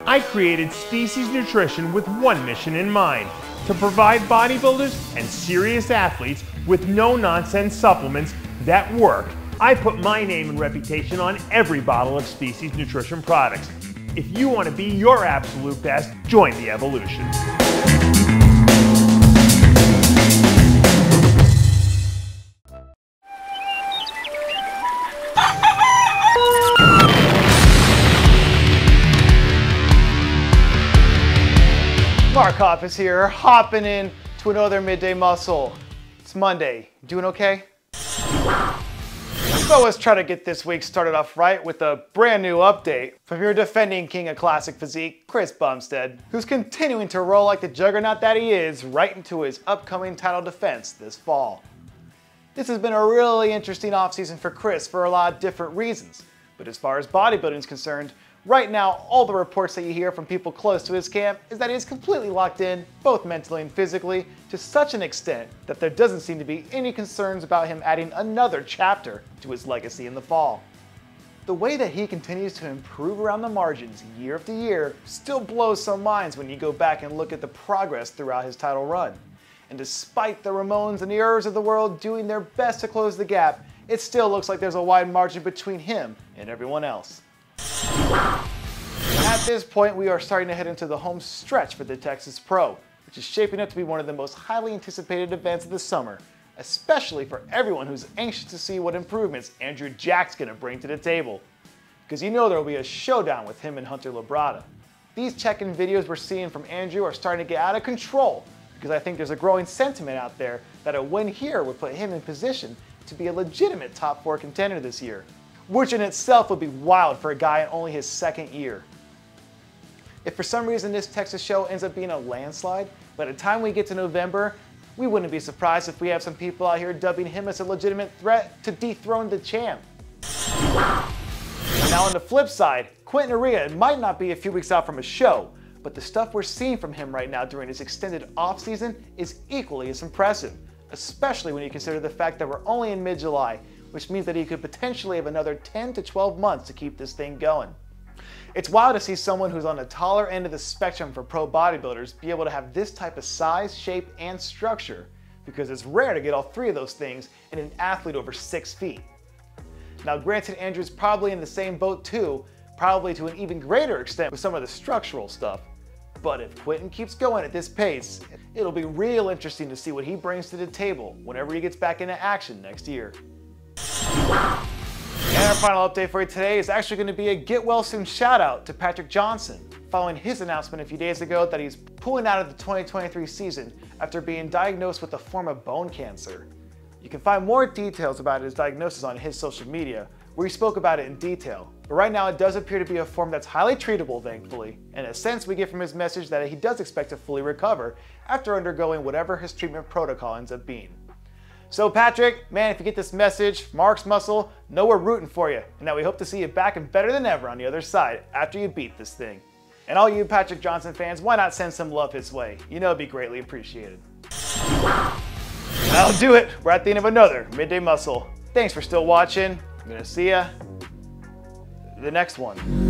I created Species Nutrition with one mission in mind: to provide bodybuilders and serious athletes with no-nonsense supplements that work. I put my name and reputation on every bottle of Species Nutrition products. If you want to be your absolute best, join the evolution. Mark Hoppus here, hopping in to another Midday Muscle. It's Monday. Doing okay? So let's try to get this week started off right with a brand new update from your defending king of classic physique, Chris Bumstead, who's continuing to roll like the juggernaut that he is right into his upcoming title defense this fall. This has been a really interesting offseason for Chris for a lot of different reasons, but as far as bodybuilding is concerned, right now, all the reports that you hear from people close to his camp is that he is completely locked in, both mentally and physically, to such an extent that there doesn't seem to be any concerns about him adding another chapter to his legacy in the fall. The way that he continues to improve around the margins year after year still blows some minds when you go back and look at the progress throughout his title run. And despite the Ramones and the Urs of the world doing their best to close the gap, it still looks like there's a wide margin between him and everyone else. At this point, we are starting to head into the home stretch for the Texas Pro, which is shaping up to be one of the most highly anticipated events of the summer, especially for everyone who's anxious to see what improvements Andrew Jack's going to bring to the table. Because you know there will be a showdown with him and Hunter Labrada. These check-in videos we're seeing from Andrew are starting to get out of control, because I think there's a growing sentiment out there that a win here would put him in position to be a legitimate top 4 contender this year, which in itself would be wild for a guy in only his second year. If for some reason this Texas show ends up being a landslide, by the time we get to November, we wouldn't be surprised if we have some people out here dubbing him as a legitimate threat to dethrone the champ. Now on the flip side, Quinton Area might not be a few weeks out from a show, but the stuff we're seeing from him right now during his extended off-season is equally as impressive, especially when you consider the fact that we're only in mid-July, which means that he could potentially have another 10 to 12 months to keep this thing going. It's wild to see someone who's on the taller end of the spectrum for pro bodybuilders be able to have this type of size, shape, and structure, because it's rare to get all 3 of those things in an athlete over 6 feet. Now granted, Andrew's probably in the same boat too, probably to an even greater extent with some of the structural stuff. But if Quinton keeps going at this pace, it'll be real interesting to see what he brings to the table whenever he gets back into action next year. And our final update for you today is actually going to be a get well soon shout out to Patrick Johnson, following his announcement a few days ago that he's pulling out of the 2023 season after being diagnosed with a form of bone cancer. You can find more details about his diagnosis on his social media, where he spoke about it in detail. But right now it does appear to be a form that's highly treatable, thankfully, and in a sense we get from his message that he does expect to fully recover after undergoing whatever his treatment protocol ends up being. So Patrick, man, if you get this message, Mark's Muscle, know we're rooting for you, and that we hope to see you back and better than ever on the other side after you beat this thing. And all you Patrick Johnson fans, why not send some love his way? You know it'd be greatly appreciated. That'll do it. We're at the end of another Midday Muscle. Thanks for still watching. I'm gonna see ya the next one.